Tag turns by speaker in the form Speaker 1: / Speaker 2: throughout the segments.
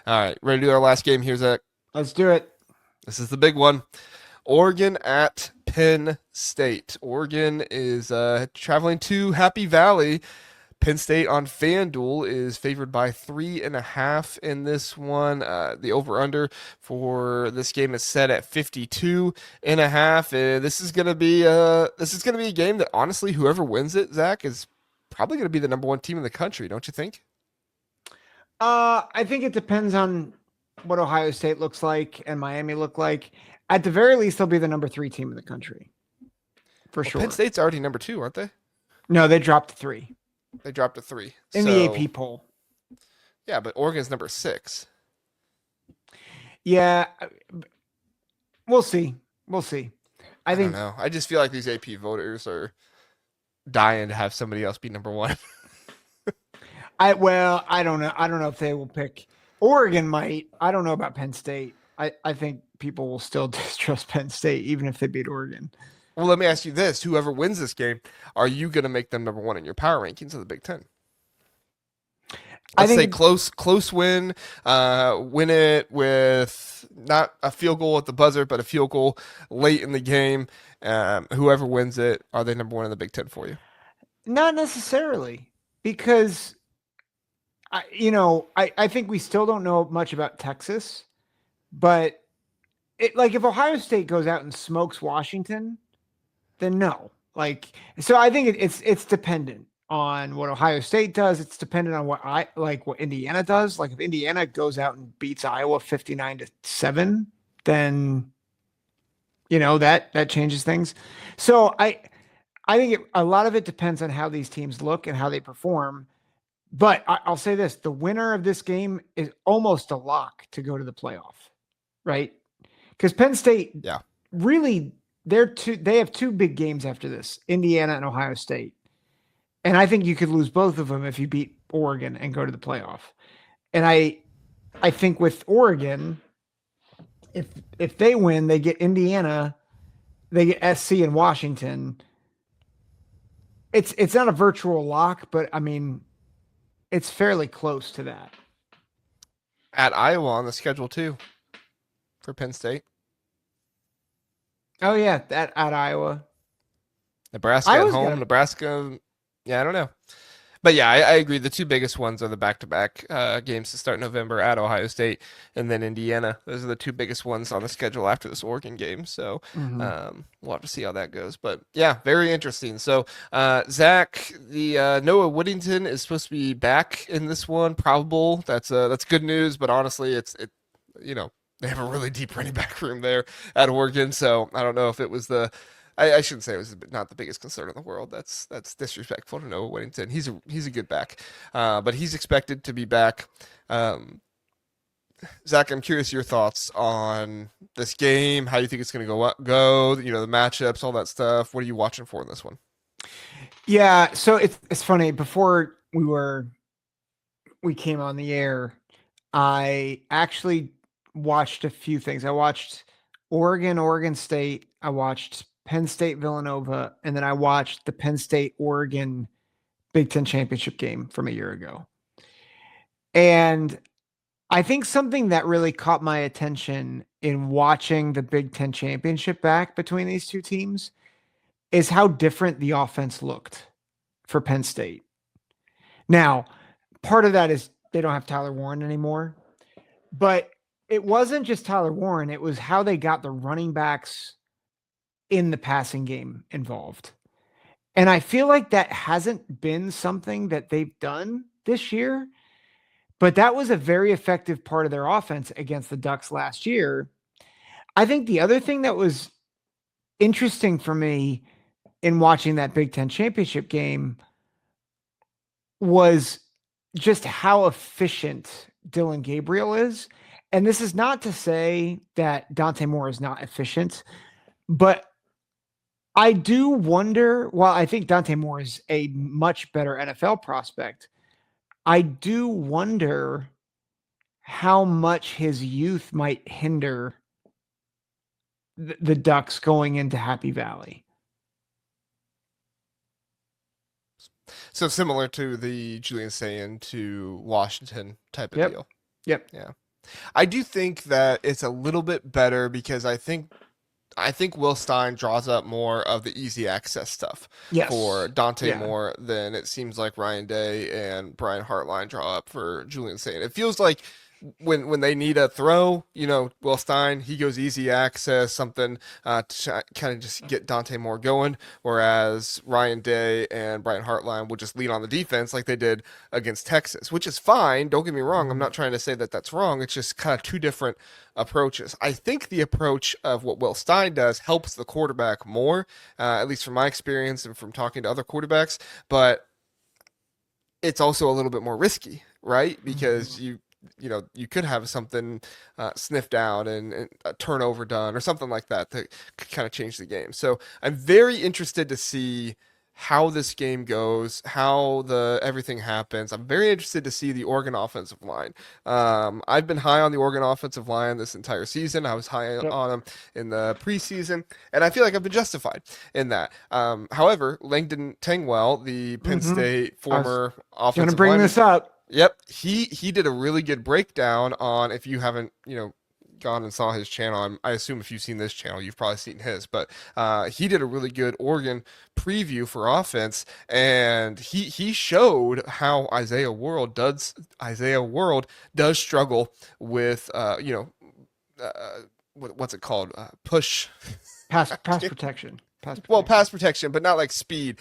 Speaker 1: All right, ready to do our last game here, Zach?
Speaker 2: Let's do it.
Speaker 1: This is the big one. Oregon at Penn State. Oregon is traveling to Happy Valley. Penn State on FanDuel is favored by 3.5 in this one. The over/under for this game is set at 52.5. This is gonna be a game that honestly, whoever wins it, Zach, is probably gonna be the number one team in the country, don't you think?
Speaker 2: I think it depends on what Ohio State looks like and Miami look like. At the very least, they'll be the number 3 team in the country for
Speaker 1: Well, Penn
Speaker 2: sure.
Speaker 1: State's already number two, aren't they?
Speaker 2: No, they dropped to 3
Speaker 1: They dropped to three.
Speaker 2: in the
Speaker 1: So
Speaker 2: AP poll.
Speaker 1: yeah, but Oregon's number six.
Speaker 2: Yeah, we'll see. We'll see. I
Speaker 1: I don't
Speaker 2: think
Speaker 1: know. I just feel like these AP voters are dying to have somebody else be number one.
Speaker 2: I don't know. I don't know if they will pick Oregon might. I don't know about Penn State. I think people will still distrust Penn State even if they beat Oregon.
Speaker 1: Well, let me ask you this: whoever wins this game, are you going to make them number one in your power rankings of the Big Ten?
Speaker 2: I
Speaker 1: Let's say
Speaker 2: think
Speaker 1: close win, win it with not a field goal at the buzzer, but a field goal late in the game. Whoever wins it, are they number one in the Big Ten for you?
Speaker 2: not necessarily because I think we still don't know much about Texas, but if Ohio State goes out and smokes Washington, then no. So I think it's dependent on what Ohio State does. It's dependent on what Indiana does. Like if Indiana goes out and beats Iowa 59-7, then that changes things. So I think a lot of it depends on how these teams look and how they perform. But I'll say this: the winner of this game is almost a lock to go to the playoff, right? Because Penn State
Speaker 1: Yeah.
Speaker 2: really they have two big games after this, Indiana and Ohio State. And I think you could lose both of them if you beat Oregon and go to the playoff. And I think with Oregon, if they win, they get Indiana, they get SC and Washington. It's not a virtual lock, but I mean it's fairly close to that.
Speaker 1: At Iowa on the schedule too for Penn State.
Speaker 2: Oh yeah, that at Iowa.
Speaker 1: Nebraska at
Speaker 2: Iowa's
Speaker 1: home.
Speaker 2: got
Speaker 1: Nebraska, yeah, I don't know. But yeah, I agree. The two biggest ones are the back-to-back games to start November at Ohio State and then Indiana. Those are the two biggest ones on the schedule after this Oregon game. So we'll have to see how that goes. But yeah, very interesting. So Zach, the Noah Whittington is supposed to be back in this one. Probable. That's good news. But honestly, they have a really deep running back room there at Oregon. So I don't know if it was I shouldn't say it was not the biggest concern in the world. That's disrespectful to Noah Whittington. He's a good back, but he's expected to be back. Zach, I'm curious your thoughts on this game. How do you think it's going to go? The matchups, all that stuff. What are you watching for in this one?
Speaker 2: Yeah, so it's funny. Before we came on the air, I actually watched a few things. I watched Oregon State. I watched Penn State Villanova, and then I watched the Penn State Oregon Big Ten championship game from a year ago. And I think something that really caught my attention in watching the Big Ten championship back between these two teams is how different the offense looked for Penn State. Now, part of that is they don't have Tyler Warren anymore, but it wasn't just Tyler Warren. It was how they got the running backs in the passing game involved. And I feel like that hasn't been something that they've done this year, but that was a very effective part of their offense against the Ducks last year. I think the other thing that was interesting for me in watching that Big Ten championship game was just how efficient Dillon Gabriel is. And this is not to say that Dante Moore is not efficient, but I do wonder, while I think Dante Moore is a much better NFL prospect, I do wonder how much his youth might hinder the Ducks going into Happy Valley.
Speaker 1: So similar to the Julian Sayin to Washington type of
Speaker 2: Yep.
Speaker 1: deal.
Speaker 2: Yep.
Speaker 1: Yeah. I do think that it's a little bit better because I think Will Stein draws up more of the easy access stuff for
Speaker 2: Yes.
Speaker 1: Dante
Speaker 2: Yeah.
Speaker 1: Moore than it seems like Ryan Day and Brian Hartline draw up for Julian Saint. It feels like when they need a throw, Will Stein, he goes easy access, something to kind of just get Dante Moore going, whereas Ryan Day and Brian Hartline will just lean on the defense like they did against Texas, which is fine. Don't get me wrong. I'm
Speaker 2: Mhm.
Speaker 1: not trying to say that that's wrong. It's just kind of two different approaches. I think the approach of what Will Stein does helps the quarterback more, at least from my experience and from talking to other quarterbacks, but it's also a little bit more risky, right? Because
Speaker 2: Mhm.
Speaker 1: you could have something sniffed out and a turnover done or something like that that could kind of change the game. So I'm very interested to see how this game goes, how the everything happens. I'm very interested to see the Oregon offensive line. I've been high on the Oregon offensive line this entire season. I was high
Speaker 2: Yep.
Speaker 1: on them in the preseason, and I feel like I've been justified in that. However, Langdon Tangwell, the Penn
Speaker 2: Mhm.
Speaker 1: State
Speaker 2: I was
Speaker 1: former
Speaker 2: going to
Speaker 1: offensive
Speaker 2: bring
Speaker 1: lineman,
Speaker 2: this up.
Speaker 1: yep, he did a really good breakdown on if you haven't, gone and saw his channel. I assume if you've seen this channel, you've probably seen his, but he did a really good Oregon preview for offense, and he showed how Isaiah World does struggle with what's it called? Push.
Speaker 2: Pass protection. Pass
Speaker 1: Well,
Speaker 2: protection.
Speaker 1: pass protection, but not like speed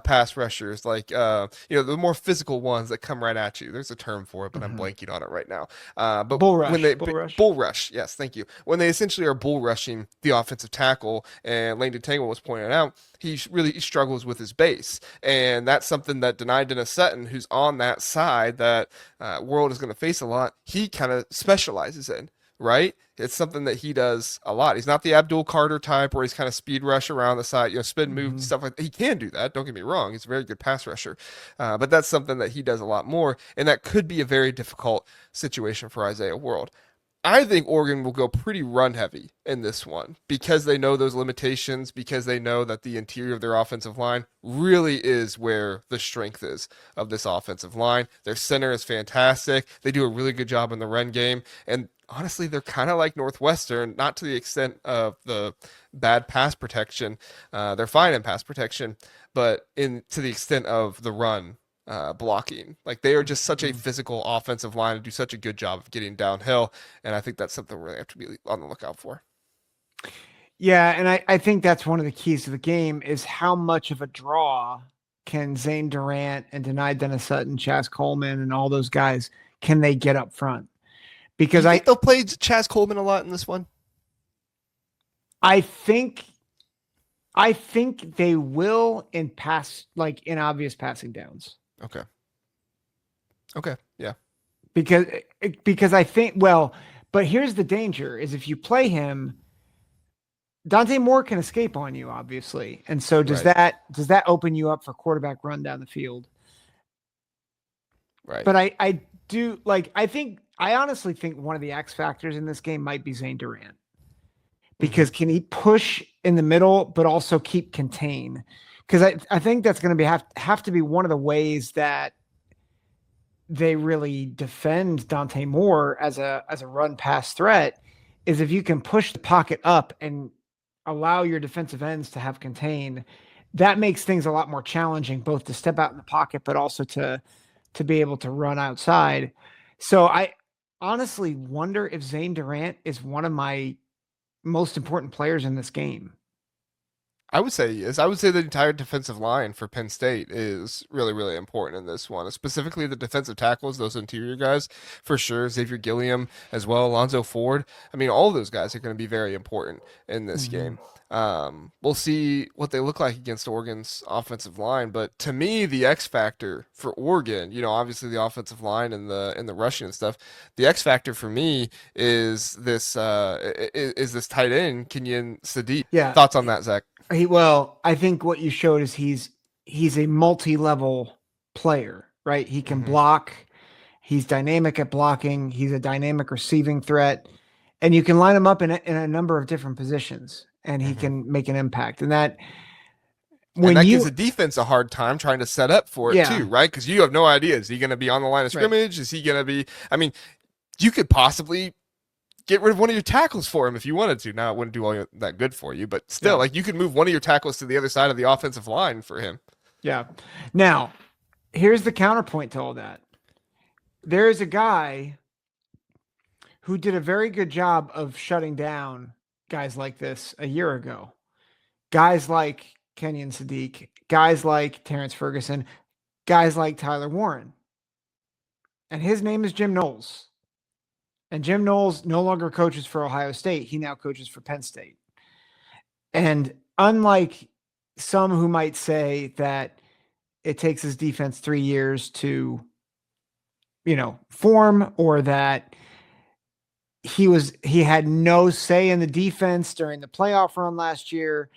Speaker 1: pass rushers, like the more physical ones that come right at you. There's a term for it, but I'm
Speaker 2: Mhm.
Speaker 1: blanking on it right now. But
Speaker 2: Bull
Speaker 1: when
Speaker 2: rush.
Speaker 1: they
Speaker 2: Bull rush.
Speaker 1: bull rush, yes, thank you. When they essentially are bull rushing the offensive tackle, and Langdon Tangle was pointing out, he struggles with his base, and that's something that denied Dennis Sutton, who's on that side that World is going to face a lot. He kind of specializes in. Right? It's something that he does a lot. He's not the Abdul Carter type where he's kind of speed rush around the side, spin move,
Speaker 2: Mhm.
Speaker 1: stuff like that. He can do that. Don't get me wrong. He's a very good pass rusher. But that's something that he does a lot more. And that could be a very difficult situation for Isaiah World. I think Oregon will go pretty run heavy in this one because they know those limitations, because they know that the interior of their offensive line really is where the strength is of this offensive line. Their center is fantastic. They do a really good job in the run game. And honestly, they're kind of like Northwestern, not to the extent of the bad pass protection. They're fine in pass protection, but in to the extent of the run blocking. Like they are just such a
Speaker 2: Mhm.
Speaker 1: physical offensive line and do such a good job of getting downhill. And I think that's something we really have to be on the lookout for.
Speaker 2: Yeah, and I think that's one of the keys to the game is how much of a draw can Zane Durant and Denied Dennis Sutton, Chaz Coleman, and all those guys can they get up front?
Speaker 1: Do
Speaker 2: Because
Speaker 1: you think they'll play Chaz Coleman a lot in this one?
Speaker 2: I think I think they will in pass like in obvious passing downs.
Speaker 1: Okay. Okay. Yeah.
Speaker 2: Because because I think well, but here's the danger is if you play him, Dante Moore can escape on you, obviously. And so
Speaker 1: Right.
Speaker 2: does that open you up for quarterback run down the field?
Speaker 1: Right.
Speaker 2: But I do like I honestly think one of the X factors in this game might be Zane Durant.
Speaker 1: Hmm.
Speaker 2: Because can he push in the middle but also keep contain? Because I think that's going to be have to be one of the ways that they really defend Dante Moore as a run pass threat is if you can push the pocket up and allow your defensive ends to have contain, that makes things a lot more challenging, both to step out in the pocket, but also to be able to run outside. So I honestly wonder if Zane Durant is one of my most important players in this game.
Speaker 1: I would say he is. I would say the entire defensive line for Penn State is really, really important in this one, specifically the defensive tackles, those interior guys, for sure. Xavier Gilliam as well, Alonzo Ford. I mean, all of those guys are going to be very important in this
Speaker 2: Mm-hmm.
Speaker 1: game. We'll see what they look like against Oregon's offensive line, but to me, the X factor for Oregon, obviously the offensive line and the rushing and stuff. The X factor for me is this tight end Kenyon Sadiq.
Speaker 2: Yeah.
Speaker 1: Thoughts on that, Zach?
Speaker 2: Well, I think what you showed is he's a multi-level player, right? He can
Speaker 1: Hmm.
Speaker 2: block, he's dynamic at blocking, he's a dynamic receiving threat, and you can line him up in a number of different positions and he
Speaker 1: Hmm.
Speaker 2: can make an impact. And that
Speaker 1: And
Speaker 2: when
Speaker 1: that gives
Speaker 2: you
Speaker 1: the defense a hard time trying to set up for it
Speaker 2: yeah,
Speaker 1: too, right? Because you have no idea. Is he going to be on the line of
Speaker 2: right.
Speaker 1: scrimmage? Is he going to be? I mean, you could possibly get rid of one of your tackles for him if you wanted to. Now, it wouldn't do all that good for you, but still,
Speaker 2: Yeah.
Speaker 1: like you could move one of your tackles to the other side of the offensive line for him.
Speaker 2: Yeah. Now, here's the counterpoint to all that. There is a guy who did a very good job of shutting down guys like this a year ago. Guys like Kenyon Sadiq, guys like Terrence Ferguson, guys like Tyler Warren. And his name is Jim Knowles. And Jim Knowles no longer coaches for Ohio State. He now coaches for Penn State. And unlike some who might say that it takes his defense 3 years to, form, or that he had no say in the defense during the playoff run last year,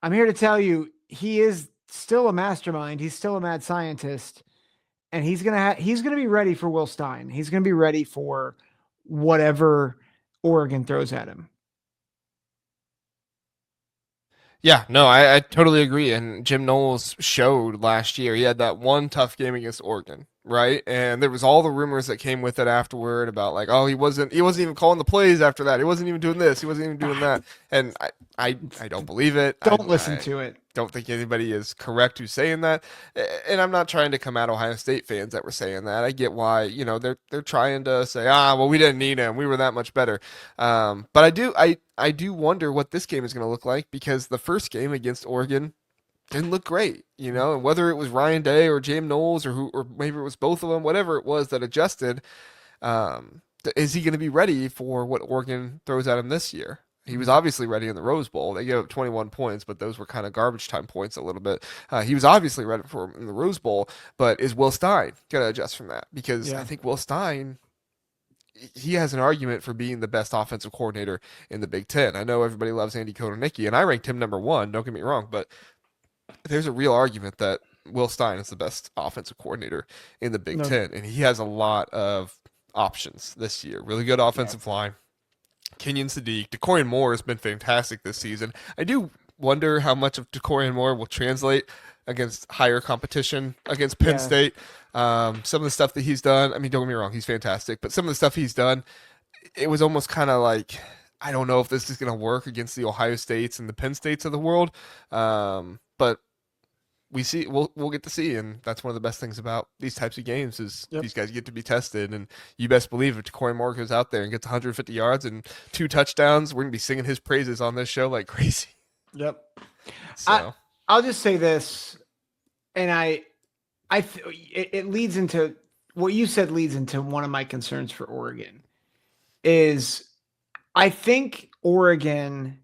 Speaker 2: I'm here to tell you he is still a mastermind. He's still a mad scientist, and he's gonna be ready for Will Stein. He's gonna be ready for whatever Oregon throws at him.
Speaker 1: Yeah, no, I totally agree. And Jim Knowles showed last year. He had that one tough game against Oregon, right? And there was all the rumors that came with it afterward about like, oh, he wasn't even calling the plays after that. He wasn't even doing this. He wasn't even doing that. And I don't believe it.
Speaker 2: Don't listen to it.
Speaker 1: Don't think anybody is correct who's saying that. And I'm not trying to come at Ohio State fans that were saying that. I get why, they're trying to say, well, we didn't need him. We were that much better. But I do wonder what this game is going to look like, because the first game against Oregon didn't look great, and whether it was Ryan Day or James Knowles or maybe it was both of them, whatever it was that adjusted, is he going to be ready for what Oregon throws at him this year? He was obviously ready in the Rose Bowl. They gave up 21 points, but those were kind of garbage time points a little bit. He was obviously ready for him in the Rose Bowl, but is Will Stein going to adjust from that? Because I think Will Stein, he has an argument for being the best offensive coordinator in the Big Ten. I know everybody loves Andy Kotelnicki, and I ranked him number one, don't get me wrong, but there's a real argument that Will Stein is the best offensive coordinator in the Big Ten, and he has a lot of options this year. Really good offensive line. Kenyon Sadiq, DeCorian Moore has been fantastic this season. I do wonder how much of DeCorian Moore will translate against higher competition against Penn State. Some of the stuff that he's done, I mean, don't get me wrong, he's fantastic, but some of the stuff he's done, it was almost kind of like, I don't know if this is going to work against the Ohio States and the Penn States of the world. But we'll get to see, and that's one of the best things about these types of games is these guys get to be tested, and you best believe if DeCorian Moore goes out there and gets 150 yards and 2 touchdowns, we're gonna be singing his praises on this show like crazy.
Speaker 2: Yep.
Speaker 1: So
Speaker 2: I'll just say this, and it leads into what you said, leads into one of my concerns for Oregon is I think Oregon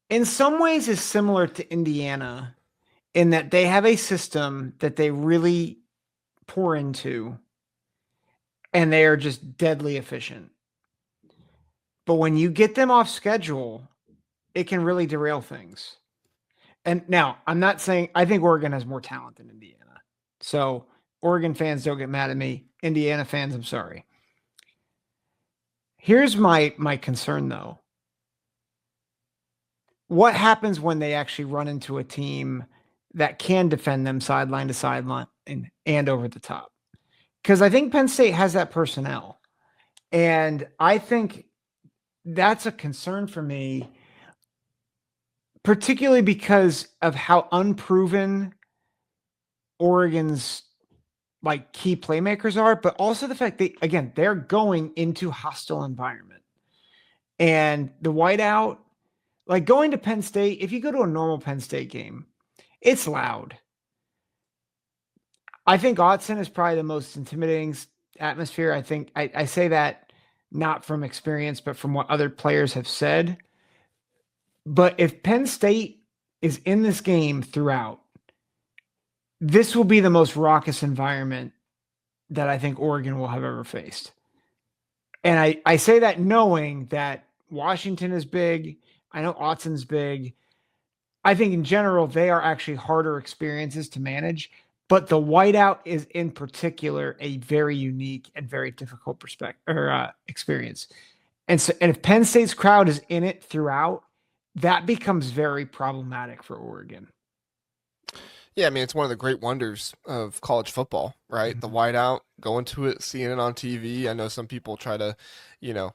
Speaker 2: in some ways is similar to Indiana in that they have a system that they really pour into and they are just deadly efficient. But when you get them off schedule, it can really derail things. And now I'm not saying I think Oregon has more talent than Indiana. So Oregon fans, don't get mad at me. Indiana fans, I'm sorry. Here's my concern though. What happens when they actually run into a team that can defend them sideline to sideline and over the top? Because I think Penn State has that personnel. And I think that's a concern for me, particularly because of how unproven Oregon's key playmakers are, but also the fact that, again, they're going into hostile environment. And the whiteout, going to Penn State, if you go to a normal Penn State game, it's loud. I think Autzen is probably the most intimidating atmosphere. I think I say that not from experience, but from what other players have said. But if Penn State is in this game throughout, this will be the most raucous environment that I think Oregon will have ever faced. And I say that knowing that Washington is big. I know Autzen's big. I think in general, they are actually harder experiences to manage, but the whiteout is in particular a very unique and very difficult experience. And if Penn State's crowd is in it throughout, that becomes very problematic for Oregon.
Speaker 1: Yeah, I mean, it's one of the great wonders of college football, right? The whiteout, going to it, seeing it on TV. I know some people try to,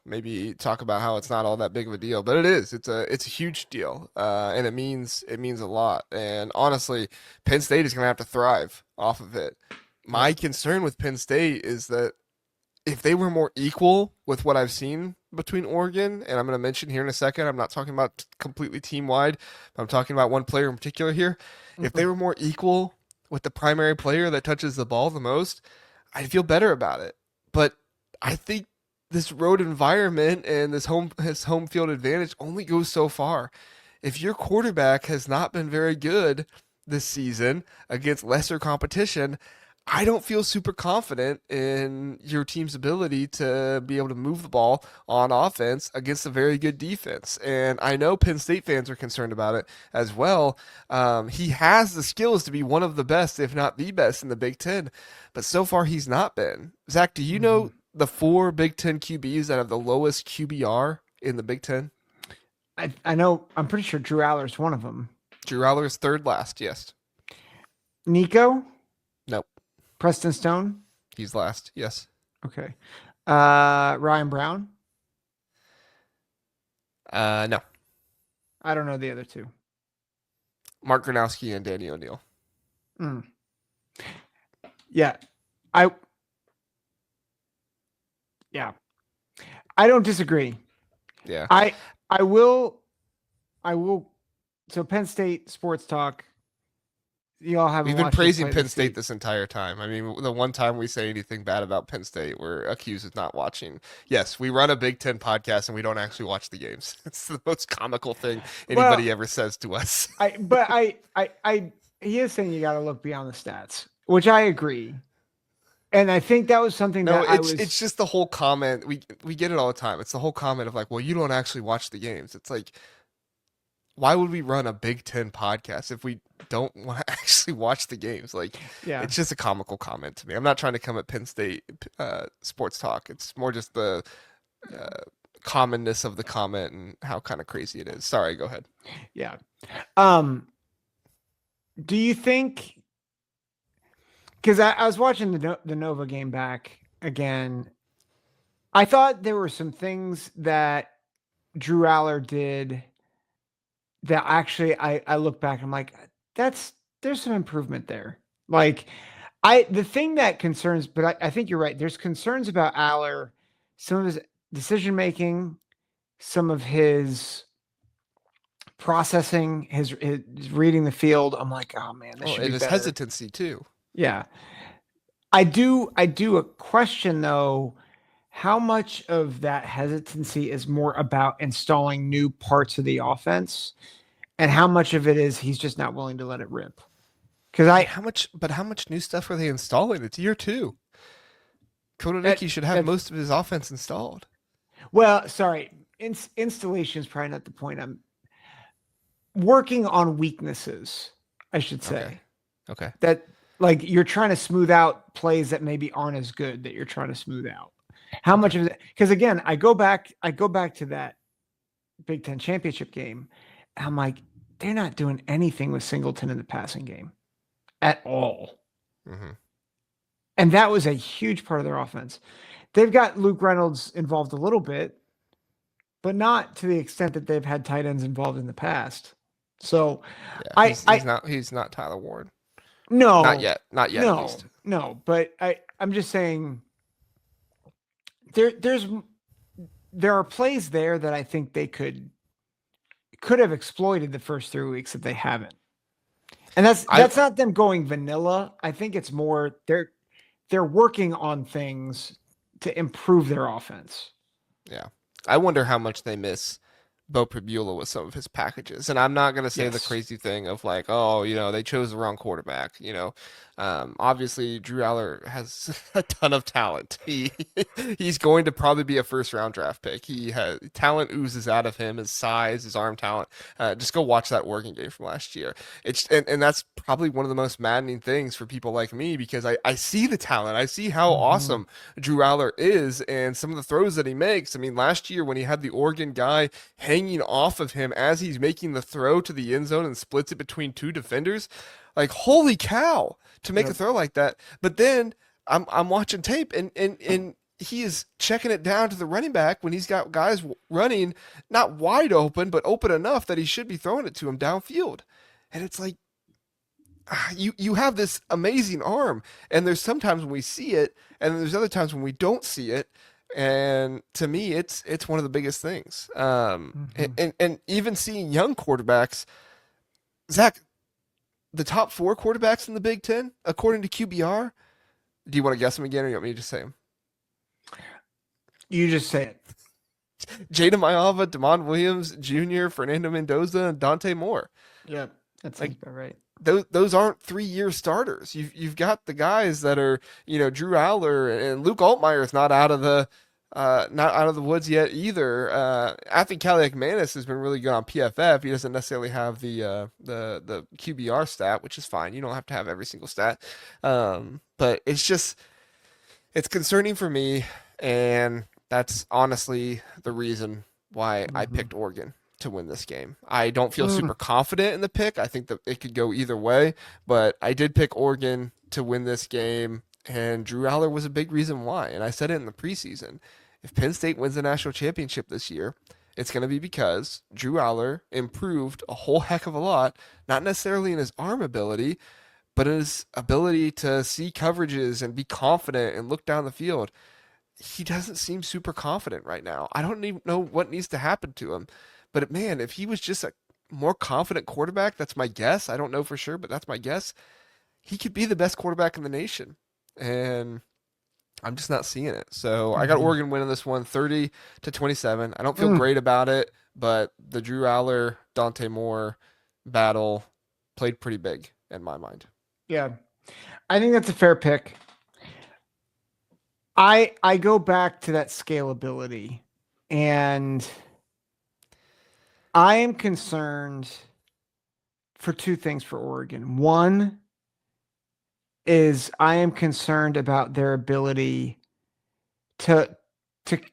Speaker 1: maybe talk about how it's not all that big of a deal, but it is. It's a huge deal, and it means a lot. And honestly, Penn State is going to have to thrive off of it.
Speaker 2: Yep.
Speaker 1: My concern with Penn State is that if they were more equal with what I've seen between Oregon, and I'm going to mention here in a second, I'm not talking about completely team wide, I'm talking about one player in particular here. If they were more equal with the primary player that touches the ball the most, I'd feel better about it. But I think this road environment and his home field advantage only goes so far. If your quarterback has not been very good this season against lesser competition, I don't feel super confident in your team's ability to be able to move the ball on offense against a very good defense. And I know Penn State fans are concerned about it as well. He has the skills to be one of the best, if not the best, in the Big Ten, but so far he's not been. Zach, do you know the 4 Big Ten QBs that have the lowest QBR in the Big Ten?
Speaker 2: I know. I'm pretty sure Drew Allar is one of them.
Speaker 1: Drew Allar is third last, yes.
Speaker 2: Nico?
Speaker 1: Nope.
Speaker 2: Preston Stone?
Speaker 1: He's last, yes.
Speaker 2: Okay. Ryan Brown?
Speaker 1: No.
Speaker 2: I don't know the other two.
Speaker 1: Mark Gronowski and Danny O'Neill.
Speaker 2: Yeah. I don't disagree.
Speaker 1: Yeah.
Speaker 2: I will. So Penn State sports talk. You all haven't.
Speaker 1: We've been
Speaker 2: watched us
Speaker 1: praising
Speaker 2: play
Speaker 1: Penn
Speaker 2: this
Speaker 1: State
Speaker 2: week.
Speaker 1: this entire time. I mean, the one time we say anything bad about Penn State, we're accused of not watching. Yes, we run a Big Ten podcast and we don't actually watch the games. It's the most comical thing anybody ever says to us.
Speaker 2: He is saying you got to look beyond the stats, which I agree. And I think that was something
Speaker 1: it's just the whole comment. We get it all the time. It's the whole comment of like, well, you don't actually watch the games. It's like, why would we run a Big Ten podcast if we don't want to actually watch the games? Like, It's just a comical comment to me. I'm not trying to come at Penn State sports talk. It's more just the commonness of the comment and how kind of crazy it is. Sorry, go ahead.
Speaker 2: Yeah. Do you think? Because I was watching the Nova game back again. I thought there were some things that Drew Allar did that actually I look back, I'm like, there's some improvement there. Like the thing that concerns, but I think you're right. There's concerns about Allar, some of his decision making, some of his processing, his reading the field. I'm like, oh man, this should be
Speaker 1: his
Speaker 2: better.
Speaker 1: Hesitancy too.
Speaker 2: Yeah. I do a question though. How much of that hesitancy is more about installing new parts of the offense, and how much of it is he's just not willing to let it rip? Because
Speaker 1: how much new stuff are they installing? It's year 2. Kotoniki should have most of his offense installed.
Speaker 2: Well, sorry, installation is probably not the point. I'm working on weaknesses, I should say.
Speaker 1: Okay.
Speaker 2: That like you're trying to smooth out plays that maybe aren't as good that you're trying to smooth out. How much of it? Because again, I go back to that Big Ten championship game. I'm like, they're not doing anything with Singleton in the passing game at all.
Speaker 1: Mm-hmm.
Speaker 2: And that was a huge part of their offense. They've got Luke Reynolds involved a little bit, but not to the extent that they've had tight ends involved in the past. So
Speaker 1: he's not Tyler Ward.
Speaker 2: No,
Speaker 1: not yet. At least.
Speaker 2: No, but I'm just saying there are plays there that I think they could have exploited the first 3 weeks if they haven't. And that's not them going vanilla. I think it's more they're working on things to improve their offense.
Speaker 1: Yeah. I wonder how much they miss Bo Pribula with some of his packages. And I'm not going to say the crazy thing of like, oh, they chose the wrong quarterback. Obviously Drew Allar has a ton of talent. He's going to probably be a first-round draft pick. He has talent oozes out of him, his size, his arm talent. Just go watch that Oregon game from last year. And that's probably one of the most maddening things for people like me because I see the talent. I see how awesome Drew Allar is and some of the throws that he makes. I mean, last year when he had the Oregon guy hanging off of him as he's making the throw to the end zone and splits it between 2 defenders, Like, holy cow, to make a
Speaker 2: Yep.
Speaker 1: throw like that. But then I'm watching tape and he is checking it down to the running back when he's got guys running not wide open, but open enough that he should be throwing it to him downfield. And it's like, you have this amazing arm, and there's sometimes when we see it, and there's other times when we don't see it. And to me, it's one of the biggest things.
Speaker 2: Hmm.
Speaker 1: And even seeing young quarterbacks, Zach, the top four quarterbacks in the Big Ten, according to QBR. Do you want to guess them again, or you want me to just say them?
Speaker 2: You just say it.
Speaker 1: Jada Mayava, Damon Williams Jr., Fernando Mendoza, and Dante Moore.
Speaker 2: Yep. That
Speaker 1: Like,
Speaker 2: sounds about right.
Speaker 1: those aren't 3 year starters. You've got the guys that are, Drew Allar and Luke Altmaier is not out of the woods yet either. I think Cali McManus has been really good on PFF. He doesn't necessarily have the QBR stat, which is fine. You don't have to have every single stat. But it's concerning for me, and that's honestly the reason why I
Speaker 2: Hmm.
Speaker 1: picked Oregon to win this game. I don't feel
Speaker 2: Mm.
Speaker 1: super confident in the pick. I think that it could go either way, but I did pick Oregon to win this game, and Drew Allar was a big reason why. And I said it in the preseason. If Penn State wins the national championship this year, it's going to be because Drew Allar improved a whole heck of a lot, not necessarily in his arm ability, but in his ability to see coverages and be confident and look down the field. He doesn't seem super confident right now. I don't even know what needs to happen to him. But man, if he was just a more confident quarterback, that's my guess. I don't know for sure, but that's my guess. He could be the best quarterback in the nation. And I'm just not seeing it. So I got
Speaker 2: Hmm.
Speaker 1: Oregon winning this one 30-27. I don't feel
Speaker 2: Mm.
Speaker 1: great about it, but the Drew Allar, Dante Moore battle played pretty big in my mind.
Speaker 2: Yeah. I think that's a fair pick. I go back to that scalability, and I am concerned for two things for Oregon. One is I am concerned about their ability to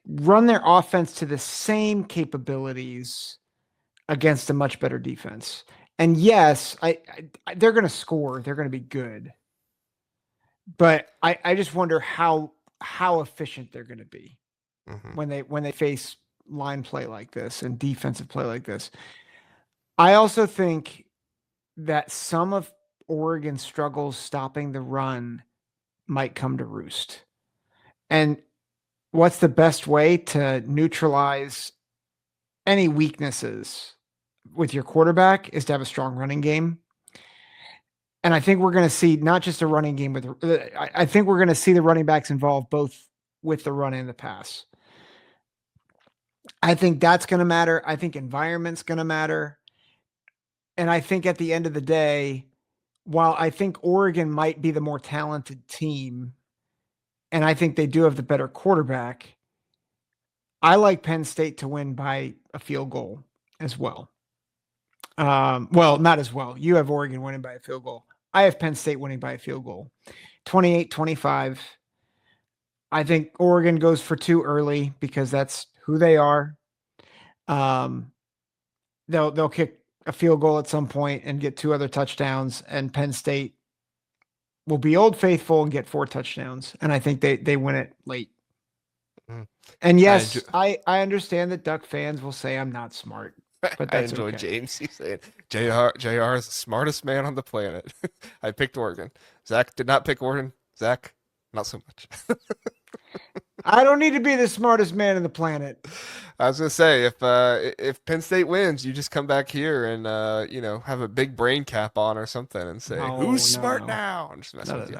Speaker 2: run their offense to the same capabilities against a much better defense. And yes, they're going to score, they're going to be good, but I just wonder how efficient they're going to be
Speaker 1: Hmm.
Speaker 2: when they face line play like this and defensive play like this. I also think that some of Oregon's struggles stopping the run might come to roost. And what's the best way to neutralize any weaknesses with your quarterback is to have a strong running game. And I think we're going to see not just a running game with, I think we're going to see the running backs involved both with the run and the pass. I think that's going to matter. I think environment's going to matter. And I think at the end of the day, while I think Oregon might be the more talented team, and I think they do have the better quarterback, I like Penn State to win by a field goal as well. Well, not as well. You have Oregon winning by a field goal. I have Penn State winning by a field goal. 28-25. I think Oregon goes for two early because that's who they are. Um, they'll kick a field goal at some point and get two other touchdowns, and Penn State will be Old Faithful and get four touchdowns. And I think they win it late.
Speaker 1: Mm.
Speaker 2: And
Speaker 1: I enjoy,
Speaker 2: yes, I understand that Duck fans will say I'm not smart, but
Speaker 1: I
Speaker 2: that's
Speaker 1: enjoy
Speaker 2: okay.
Speaker 1: James. He's saying JR is the smartest man on the planet. I picked Oregon. Zach did not pick Oregon. Zach, not so much.
Speaker 2: I don't need to be the smartest man in the planet.
Speaker 1: I was gonna say if Penn State wins, you just come back here and have a big brain cap on or something and say who's
Speaker 2: No,
Speaker 1: smart
Speaker 2: no,
Speaker 1: now. I'm just messing
Speaker 2: no,
Speaker 1: with you.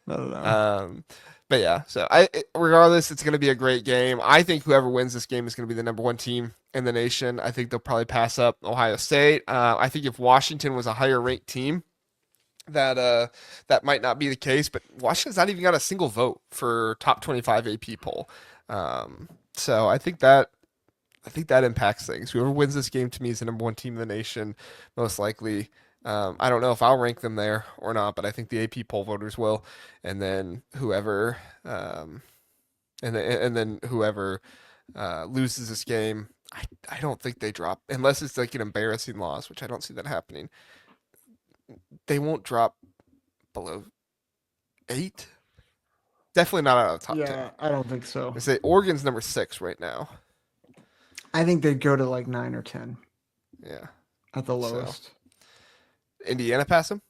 Speaker 2: no, no, no, no.
Speaker 1: Um, but yeah, so regardless, it's gonna be a great game. I think whoever wins this game is gonna be the number one team in the nation. I think they'll probably pass up Ohio State. I think if Washington was a higher ranked team, that might not be the case, but Washington's not even got a single vote for top 25 AP poll. So I think that impacts things. Whoever wins this game to me is the number one team in the nation, most likely. I don't know if I'll rank them there or not, but I think the AP poll voters will, and then whoever loses this game, I don't think they drop unless it's like an embarrassing loss, which I don't see that happening. they won't drop below 8. Definitely not out of the top 10.
Speaker 2: Yeah, I don't think so.
Speaker 1: I say Oregon's number 6 right now.
Speaker 2: I think they'd go to like 9 or 10
Speaker 1: Yeah.
Speaker 2: at the lowest.
Speaker 1: Indiana pass them?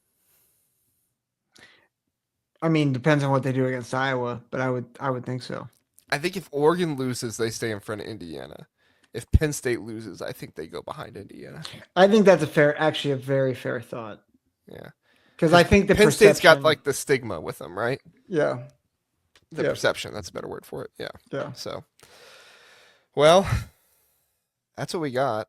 Speaker 2: I mean, depends on what they do against Iowa, but I would think so.
Speaker 1: I think if Oregon loses, they stay in front of Indiana. If Penn State loses, I think they go behind Indiana.
Speaker 2: I think that's actually a very fair thought.
Speaker 1: Yeah.
Speaker 2: Because I think the
Speaker 1: Penn State's got
Speaker 2: perception-
Speaker 1: like the stigma with them, right?
Speaker 2: yeah,
Speaker 1: The perception, that's a better word for it. Yeah.
Speaker 2: yeah.
Speaker 1: So, well, that's what we got.